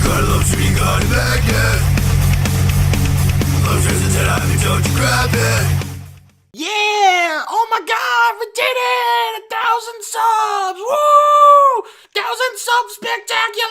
got a Lobster Magnet. Lobster's a 10, I told you grab it. Yeah! Oh my god, we did it! 1,000 subs! Woo! 1,000 subs spectacular!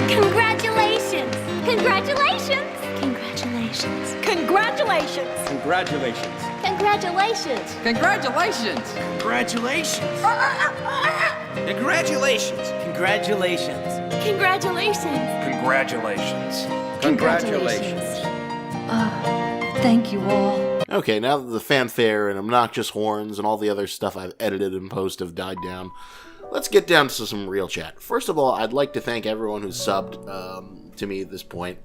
Congratulations! Congratulations! Congratulations! Congratulations! Congratulations. Congratulations! Congratulations! Congratulations. Congratulations. Congratulations! Congratulations. Congratulations. Thank you all. Okay, now that the fanfare and obnoxious horns and all the other stuff I've edited and post have died down, let's get down to some real chat. First of all, I'd like to thank everyone who's subbed to me at this point.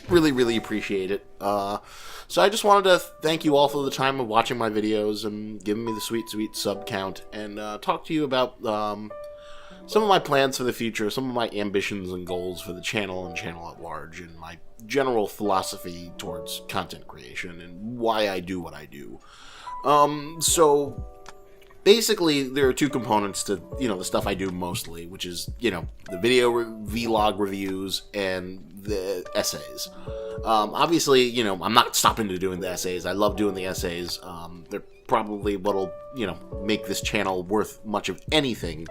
Really appreciate it. So I just wanted to thank you all for the time of watching my videos and giving me the sweet sub count, and talk to you about some of my plans for the future, some of my ambitions and goals for the channel and channel at large, and my general philosophy towards content creation and why I do what I do. So basically, there are two components to, the stuff I do mostly, which is, the video vlog reviews and the essays. Obviously, I'm not stopping to doing the essays. I love doing the essays. They're probably what'll, make this channel worth much of anything.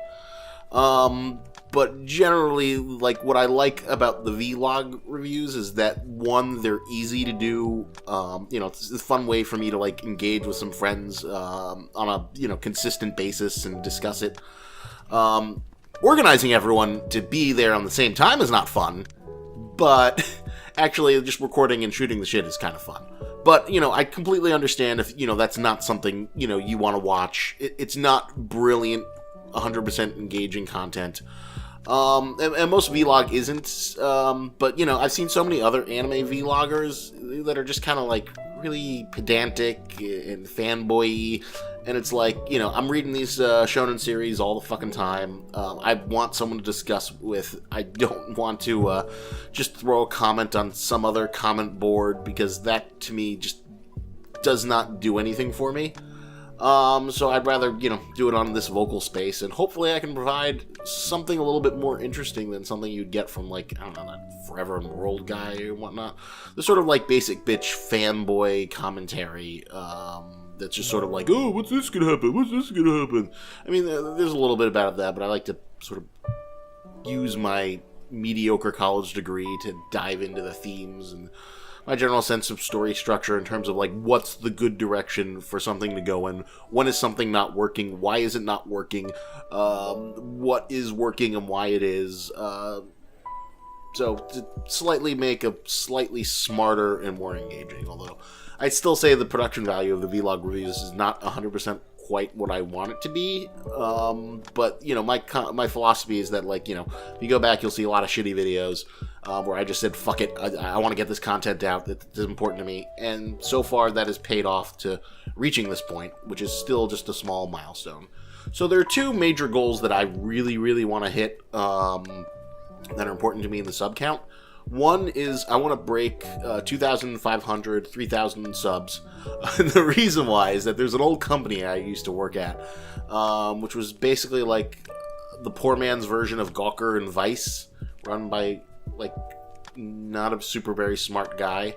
But generally, what I like about the vlog reviews is that, one, they're easy to do. It's a fun way for me to, engage with some friends, on a, consistent basis and discuss it. Organizing everyone to be there on the same time is not fun, but actually just recording and shooting the shit is kind of fun. But, I completely understand if, that's not something, you want to watch. It's not brilliant, 100% engaging content. And most vlog isn't, but, I've seen so many other anime vloggers that are just kind of, really pedantic and fanboy-y, and it's I'm reading these shonen series all the fucking time. I want someone to discuss with. I don't want to just throw a comment on some other comment board, because that, to me, just does not do anything for me. So I'd rather, do it on this vocal space, and hopefully I can provide something a little bit more interesting than something you'd get from, I don't know, that Forever and World guy or whatnot. The sort of, basic bitch fanboy commentary, that's just sort of oh, what's this gonna happen? What's this gonna happen? I mean, there's a little bit about that, but I like to sort of use my mediocre college degree to dive into the themes and my general sense of story structure in terms of, what's the good direction for something to go in? When is something not working? Why is it not working? What is working and why it is? So, to slightly make a slightly smarter and more engaging, although I'd still say the production value of the vlog reviews is not 100% quite what I want it to be, but, my philosophy is that, if you go back, you'll see a lot of shitty videos, where I just said, fuck it, I want to get this content out, that's important to me, and so far that has paid off to reaching this point, which is still just a small milestone. So there are two major goals that I really want to hit, that are important to me in the sub count. One is I want to break 2,500, 3,000 subs. And the reason why is that there's an old company I used to work at, which was basically the poor man's version of Gawker and Vice, run by not a super very smart guy.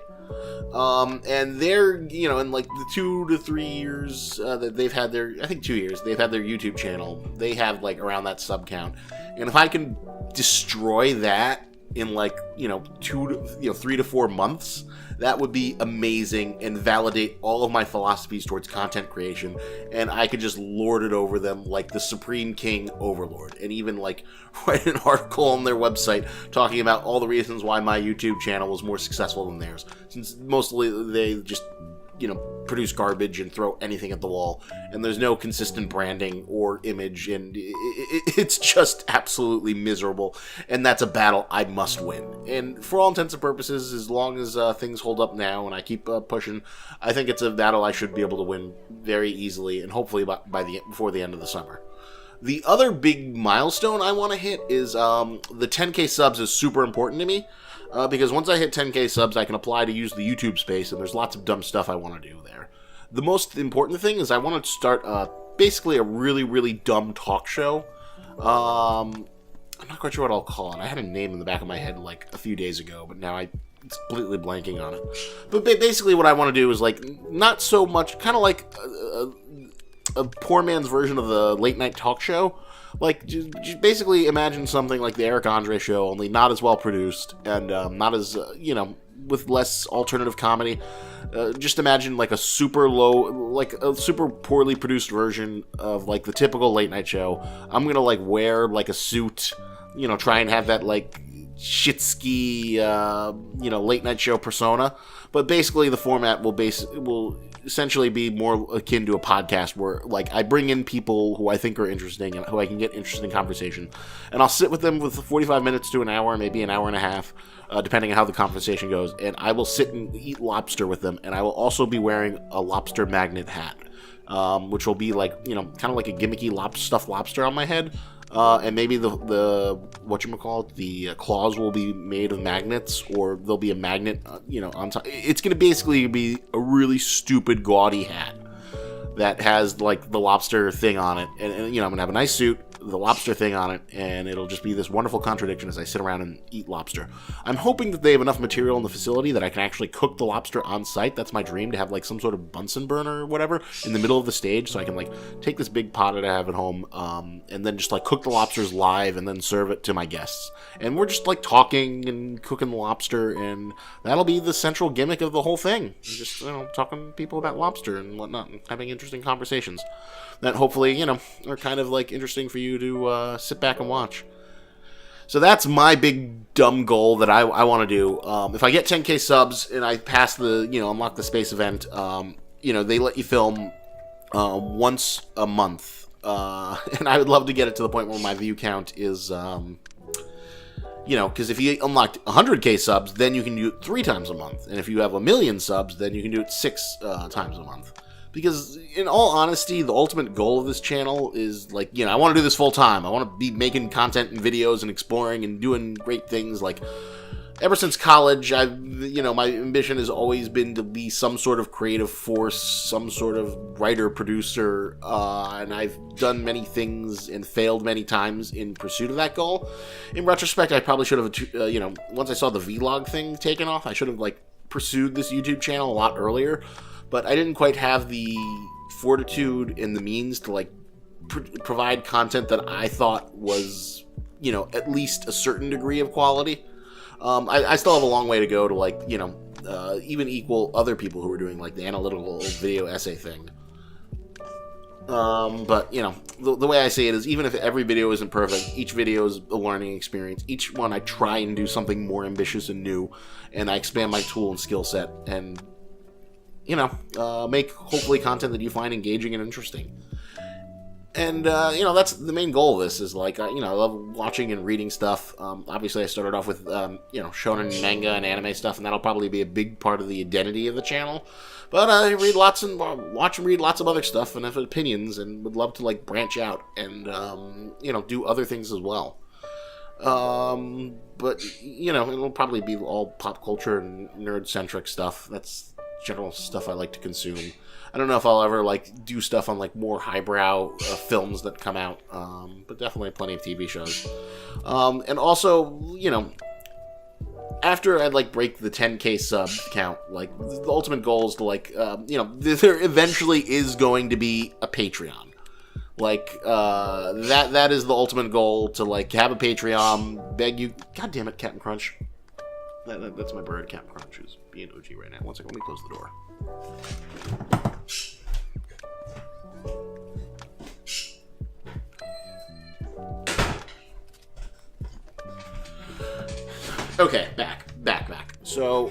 And they're, in the 2 to 3 years that they've had their, I think 2 years, they've had their YouTube channel, they have around that sub count. And if I can destroy that in 3 to 4 months, that would be amazing and validate all of my philosophies towards content creation, and I could just lord it over them like the Supreme King Overlord, and even write an article on their website talking about all the reasons why my YouTube channel was more successful than theirs, since mostly they just produce garbage and throw anything at the wall, and there's no consistent branding or image, and it's just absolutely miserable, and that's a battle I must win. And for all intents and purposes, as long as things hold up now and I keep pushing, I think it's a battle I should be able to win very easily, and hopefully before the end of the summer. The other big milestone I want to hit is the 10K subs is super important to me. Because once I hit 10K subs, I can apply to use the YouTube space, and there's lots of dumb stuff I want to do there. The most important thing is I want to start basically a really, really dumb talk show. I'm not quite sure what I'll call it. I had a name in the back of my head like a few days ago, but now it's completely blanking on it. But basically what I want to do is like not so much, kind of like a poor man's version of the late night talk show. Like, just basically imagine something like the Eric Andre show, only not as well produced, and not as, with less alternative comedy. Just imagine, like, a super poorly produced version of, like, the typical late night show. I'm gonna, like, wear, like, a suit, try and have that, like, shitsky, late night show persona. But basically the format will essentially be more akin to a podcast where, like, I bring in people who I think are interesting and who I can get interesting conversation, and I'll sit with them with 45 minutes to an hour, maybe an hour and a half, depending on how the conversation goes, and I will sit and eat lobster with them, and I will also be wearing a Lobster Magnet hat, which will be like, kind of like a gimmicky stuffed lobster on my head. And maybe the whatchamacallit, the claws will be made of magnets, or there'll be a magnet, on top. It's going to basically be a really stupid, gaudy hat that has, like, the lobster thing on it. And I'm going to have a nice suit, the lobster thing on it, and it'll just be this wonderful contradiction as I sit around and eat lobster. I'm hoping that they have enough material in the facility that I can actually cook the lobster on site. That's my dream, to have, like, some sort of Bunsen burner or whatever in the middle of the stage, so I can, like, take this big pot that I have at home, and then just, like, cook the lobsters live and then serve it to my guests. And we're just, like, talking and cooking the lobster, and that'll be the central gimmick of the whole thing. Just, talking to people about lobster and whatnot, and having interesting conversations that hopefully, are kind of, like, interesting for you to sit back and watch. So that's my big dumb goal that I want to do. If I get 10K subs and I pass the, unlock the space event, they let you film once a month. And I would love to get it to the point where my view count is, because if you unlocked 100K subs, then you can do it 3 times a month. And if you have 1 million subs, then you can do it 6 times a month. Because, in all honesty, the ultimate goal of this channel is, like, I want to do this full time. I want to be making content and videos and exploring and doing great things. Like, ever since college, my ambition has always been to be some sort of creative force, some sort of writer, producer, and I've done many things and failed many times in pursuit of that goal. In retrospect, I probably should have, once I saw the vlog thing taken off, I should have, like, pursued this YouTube channel a lot earlier. But I didn't quite have the fortitude and the means to, like, provide content that I thought was, at least a certain degree of quality. I still have a long way to go to, like, even equal other people who are doing, like, the analytical video essay thing. But, the way I say it is, even if every video isn't perfect, each video is a learning experience. Each one I try and do something more ambitious and new, and I expand my tool and skill set, and make hopefully content that you find engaging and interesting. And, that's the main goal of this is, like, I love watching and reading stuff. Obviously, I started off with, shonen manga and anime stuff, and that'll probably be a big part of the identity of the channel. But I read lots and watch and read lots of other stuff and have opinions and would love to, like, branch out and, do other things as well. But, it'll probably be all pop culture and nerd-centric stuff. That's general stuff I like to consume. I don't know if I'll ever, like, do stuff on, like, more highbrow films that come out, but definitely plenty of TV shows. And also, after I, like, break the 10K sub count, like, the ultimate goal is to, like, there eventually is going to be a Patreon. Like, that is the ultimate goal, to, like, have a Patreon, beg you... God damn it, Captain Crunch. That's my bird, Captain Crunch, who's being OG right now. One second, let me close the door. Okay, back. So,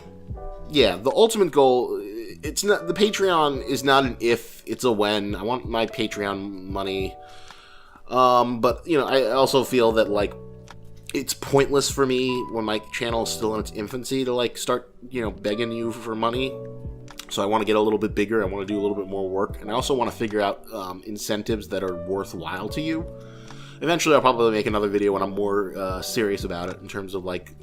yeah, the ultimate goal, it's not, the Patreon is not an if, it's a when. I want my Patreon money. But, you know, I also feel that, like, it's pointless for me when my channel is still in its infancy to, like, start, you know, begging you for money. So I want to get a little bit bigger. I want to do a little bit more work. And I also want to figure out incentives that are worthwhile to you. Eventually, I'll probably make another video when I'm more serious about it in terms of, like,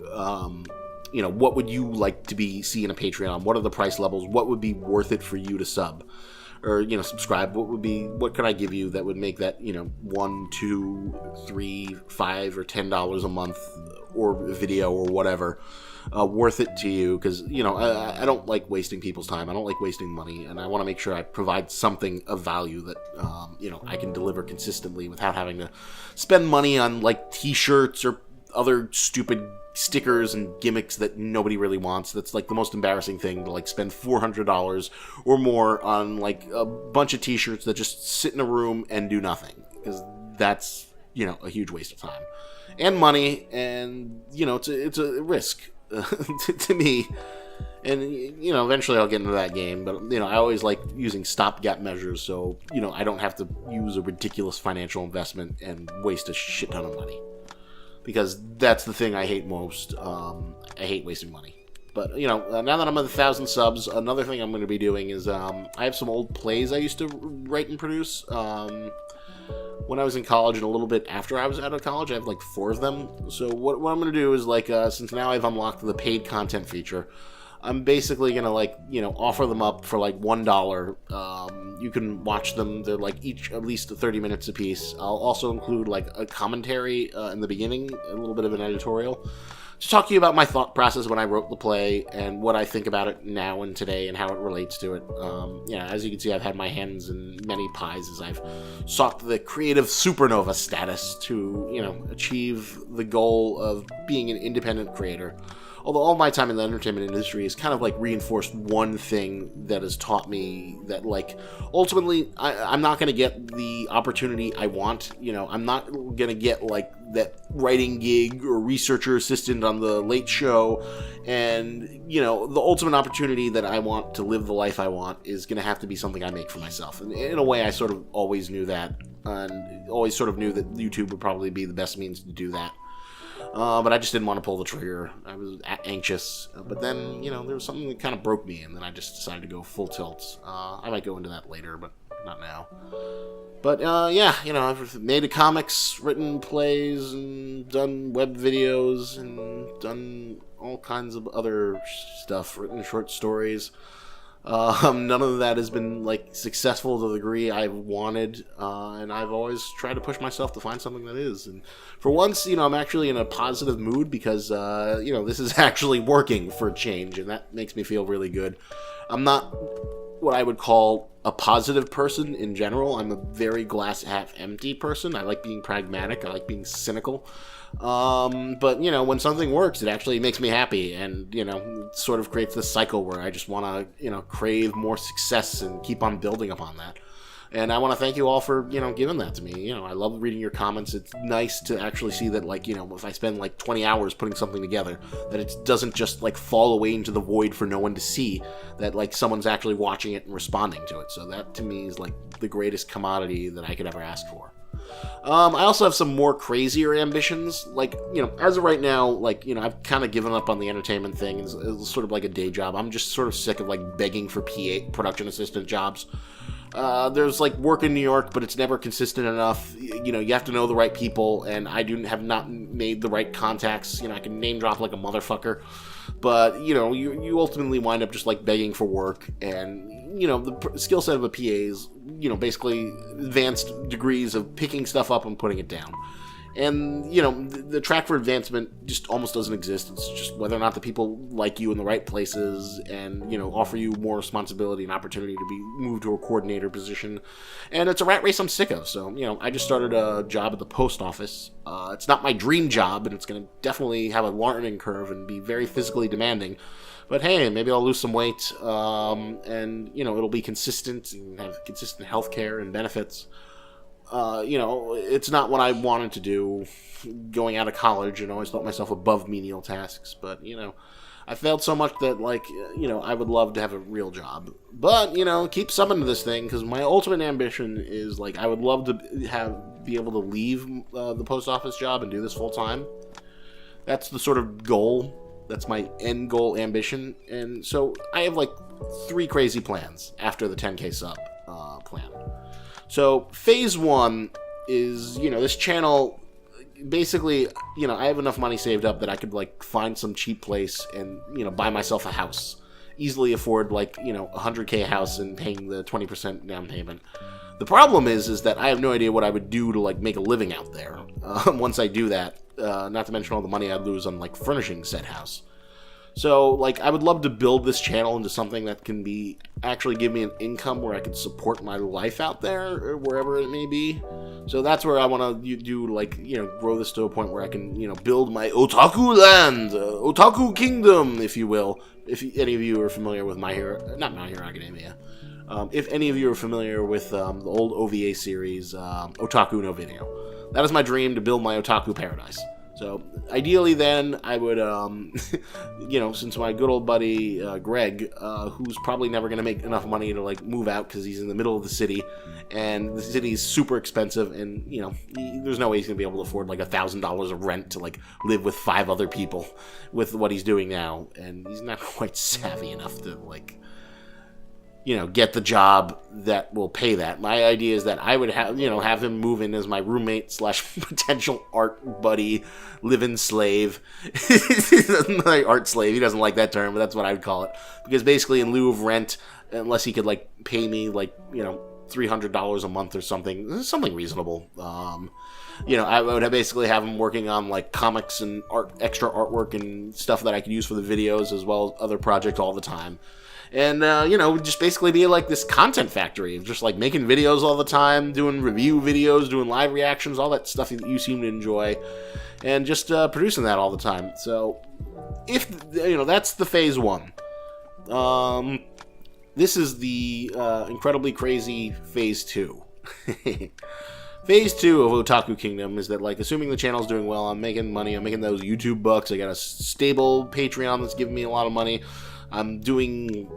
you know, what would you like to see in a Patreon? What are the price levels? What would be worth it for you to sub? Or, you know, subscribe. What could I give you that would make that, you know, $1, $2, $3, $5, or $10 a month, or a video, or whatever, worth it to you? Because, you know, I don't like wasting people's time. I don't like wasting money, and I want to make sure I provide something of value that, you know, I can deliver consistently without having to spend money on, like, t-shirts or other stupid stickers and gimmicks that nobody really wants. That's, like, the most embarrassing thing, to, like, spend $400 or more on, like, a bunch of t-shirts that just sit in a room and do nothing, because that's, you know, a huge waste of time and money, and, you know, it's a risk to me. And, you know, eventually I'll get into that game, but, you know, I always like using stopgap measures, so, you know, I don't have to use a ridiculous financial investment and waste a shit ton of money. Because that's the thing I hate most. I hate wasting money. But, you know, now that I'm at 1,000 subs, another thing I'm going to be doing is I have some old plays I used to write and produce when I was in college, and a little bit after I was out of college. I have like 4 of them. So what I'm going to do is, like, since now I've unlocked the paid content feature, I'm basically going to, like, you know, offer them up for, like, $1. You can watch them. They're, like, each at least 30 minutes a piece. I'll also include, like, a commentary in the beginning, a little bit of an editorial, to talk to you about my thought process when I wrote the play and what I think about it now and today and how it relates to it. Yeah, as you can see, I've had my hands in many pies as I've sought the creative supernova status to, you know, achieve the goal of being an independent creator. Although all my time in the entertainment industry has kind of, like, reinforced one thing that has taught me that, like, ultimately I'm not going to get the opportunity I want. You know, I'm not going to get, like, that writing gig or researcher assistant on the Late Show. And, you know, the ultimate opportunity that I want to live the life I want is going to have to be something I make for myself. And in a way, I sort of always knew that, and always sort of knew that YouTube would probably be the best means to do that. But I just didn't want to pull the trigger. I was anxious. But then, you know, there was something that kind of broke me, and then I just decided to go full tilt. I might go into that later, but not now. But, yeah, you know, I've made comics, written plays, and done web videos, and done all kinds of other stuff, written short stories. None of that has been, like, successful to the degree I've wanted, and I've always tried to push myself to find something that is. And for once, you know, I'm actually in a positive mood because, you know, this is actually working for a change, and that makes me feel really good. I'm not what I would call a positive person in general. I'm a very glass half empty person. I like being pragmatic. I like being cynical. But, you know, when something works, it actually makes me happy, and, you know, it sort of creates this cycle where I just want to, you know, crave more success and keep on building upon that. And I want to thank you all for, you know, giving that to me. You know, I love reading your comments. It's nice to actually see that, like, you know, if I spend, like, 20 hours putting something together, that it doesn't just, like, fall away into the void for no one to see, that, like, someone's actually watching it and responding to it. So that, to me, is, like, the greatest commodity that I could ever ask for. I also have some more crazier ambitions. Like, you know, as of right now, like, you know, I've kind of given up on the entertainment thing. It's sort of like a day job. I'm just sort of sick of, like, begging for PA, production assistant jobs. There's, like, work in New York, but it's never consistent enough. You know, you have to know the right people, and I have not made the right contacts. You know, I can name drop like a motherfucker, but, you know, you ultimately wind up just, like, begging for work. And, you know, the skill set of a PA is, you know, basically advanced degrees of picking stuff up and putting it down. And, you know, the track for advancement just almost doesn't exist. It's just whether or not the people like you in the right places and, you know, offer you more responsibility and opportunity to be moved to a coordinator position. And it's a rat race I'm sick of. So, you know, I just started a job at the post office. It's not my dream job, and it's going to definitely have a learning curve and be very physically demanding. But hey, maybe I'll lose some weight, and, you know, it'll be consistent and have consistent health care and benefits. You know, it's not what I wanted to do going out of college and always thought myself above menial tasks. But, you know, I failed so much that, like, I would love to have a real job. But, keep summoning this thing, because my ultimate ambition is, like, I would love to be able to leave the post office job and do this full time. That's the sort of goal. That's my end goal ambition. And so I have, like, 3 crazy plans after the 10K sub plan. So phase 1 is, this channel... Basically, I have enough money saved up that I could, like, find some cheap place and, buy myself a house. Easily afford, like, a 100K house and paying the 20% down payment. The problem is that I have no idea what I would do to, like, make a living out there once I do that. Not to mention all the money I'd lose on, like, furnishing said house. So, like, I would love to build this channel into something that can actually give me an income where I can support my life out there, or wherever it may be. So that's where I want to do, like, grow this to a point where I can, build my otaku land, otaku kingdom, if you will. If any of you are familiar with not My Hero Academia. If any of you are familiar with the old OVA series, Otaku no Video. That is my dream, to build my otaku paradise. So, ideally then, I would, since my good old buddy, Greg, who's probably never going to make enough money to, like, move out because he's in the middle of the city, and the city's super expensive, and, there's no way he's going to be able to afford, like, $1,000 of rent to, like, live with 5 other people with what he's doing now, and he's not quite savvy enough to, like... get the job that will pay that. My idea is that I would have him move in as my roommate / potential art buddy, live-in slave. My art slave. He doesn't like that term, but that's what I would call it. Because basically, in lieu of rent, unless he could, like, pay me, like, $300 a month or something reasonable. I would basically have him working on, like, comics and extra artwork and stuff that I could use for the videos, as well as other projects all the time. And, just basically be like this content factory of just, like, making videos all the time, doing review videos, doing live reactions, all that stuff that you seem to enjoy, and just producing that all the time. So, that's the phase 1. This is the incredibly crazy phase 2. Phase 2 of Otaku Kingdom is that, like, assuming the channel's doing well, I'm making money, I'm making those YouTube bucks, I got a stable Patreon that's giving me a lot of money. I'm doing,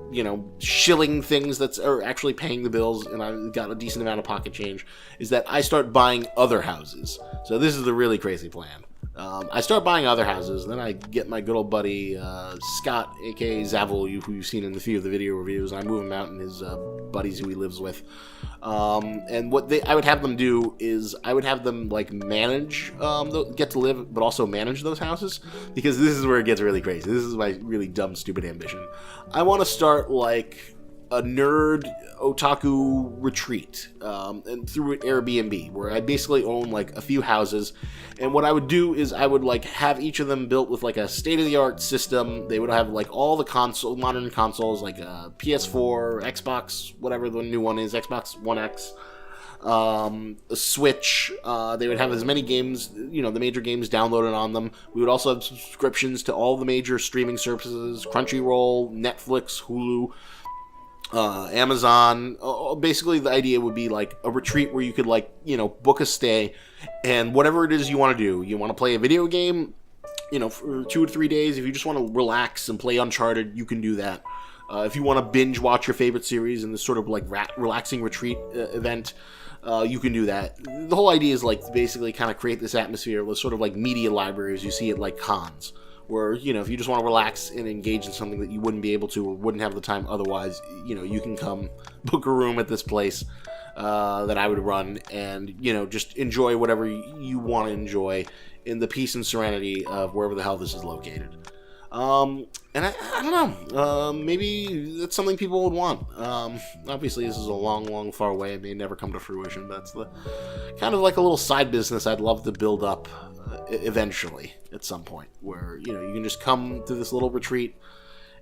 shilling things that are actually paying the bills, and I've got a decent amount of pocket change, is that I start buying other houses. So this is the really crazy plan. I start buying other houses, then I get my good old buddy, Scott, aka Zavil, who you've seen in a few of the video reviews, and I move him out and his buddies who he lives with. And what I would have them do is, I would have them, like, manage, get to live, but also manage those houses, because this is where it gets really crazy. This is my really dumb, stupid ambition. I want to start, like, a nerd otaku retreat, and through Airbnb, where I basically own, like, a few houses, and what I would do is I would, like, have each of them built with, like, a state-of-the-art system. They would have, like, all the modern consoles, like PS4, Xbox, whatever the new one is, Xbox One X, a Switch. They would have as many games, the major games downloaded on them. We would also have subscriptions to all the major streaming services, Crunchyroll, Netflix, Hulu, Amazon. Basically, the idea would be, like, a retreat where you could, like, book a stay, and whatever it is you want to do. You want to play a video game, for 2 or 3 days. If you just want to relax and play Uncharted, you can do that. If you want to binge watch your favorite series in this sort of, like, relaxing retreat event, you can do that. The whole idea is, like, basically kind of create this atmosphere with sort of like media libraries you see at, like, cons, where, if you just want to relax and engage in something that you wouldn't be able to or wouldn't have the time otherwise, you can come book a room at this place that I would run, and, just enjoy whatever you want to enjoy in the peace and serenity of wherever the hell this is located. And I don't know, maybe that's something people would want. Obviously this is a long far away, it may never come to fruition, but it's the kind of like a little side business I'd love to build up eventually at some point, where, you can just come to this little retreat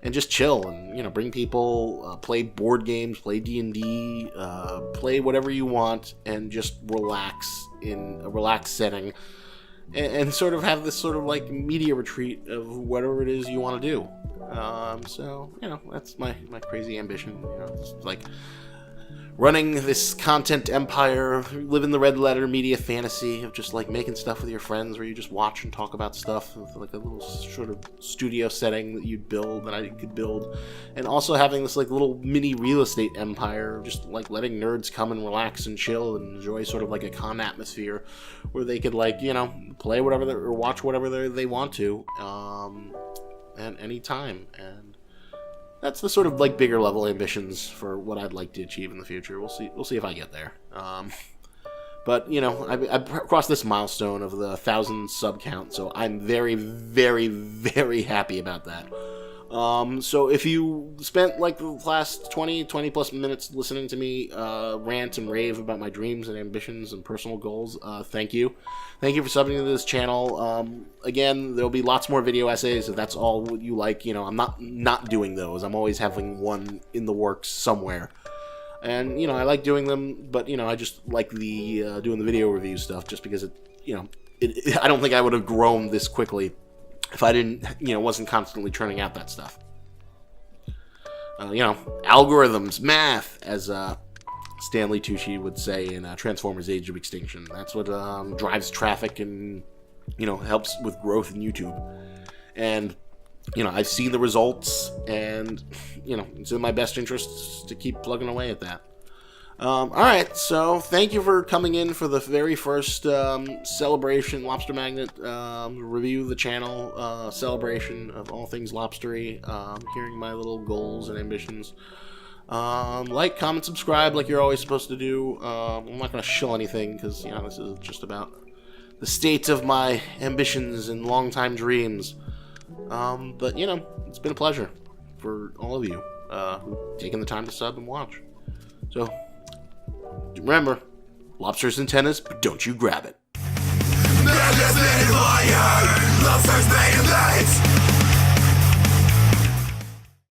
and just chill and, bring people, play board games, play D&D, play whatever you want, and just relax in a relaxed setting. And sort of have this sort of, like, media retreat of whatever it is you want to do. So, that's my crazy ambition. Just, like, running this content empire, living the red letter media fantasy of just like making stuff with your friends where you just watch and talk about stuff with like a little sort of studio setting that you'd build, that I could build, and also having this like little mini real estate empire, just like letting nerds come and relax and chill and enjoy sort of like a con atmosphere where they could like, you know, play whatever or watch whatever they want to at any time. And that's the sort of like bigger level ambitions for what I'd like to achieve in the future. We'll see if I get there. But you know, I've crossed this milestone of the 1,000 sub count, so I'm very, very, very happy about that. So if you spent like the last 20 plus minutes listening to me rant and rave about my dreams and ambitions and personal goals, thank you. Thank you for subbing to this channel. Again, there'll be lots more video essays if that's all what you like. You know, I'm not doing those. I'm always having one in the works somewhere. And, you know, I like doing them, but, you know, I just like the doing the video review stuff just because I don't think I would have grown this quickly if I didn't, you know, wasn't constantly churning out that stuff. You know, algorithms, math, as Stanley Tucci would say in Transformers: Age of Extinction. That's what drives traffic and, you know, helps with growth in YouTube. And, you know, I've seen the results, and, you know, it's in my best interest to keep plugging away at that. Alright, so thank you for coming in for the very first celebration, Lobster Magnet review of the channel, celebration of all things lobstery, hearing my little goals and ambitions. Like, comment, subscribe like you're always supposed to do. I'm not going to shill anything because, you know, this is just about the state of my ambitions and long-time dreams. But, you know, it's been a pleasure for all of you who've taken the time to sub and watch. So, remember, lobsters in tennis, but don't you grab it. Lobsters made of iron, lobsters made of light.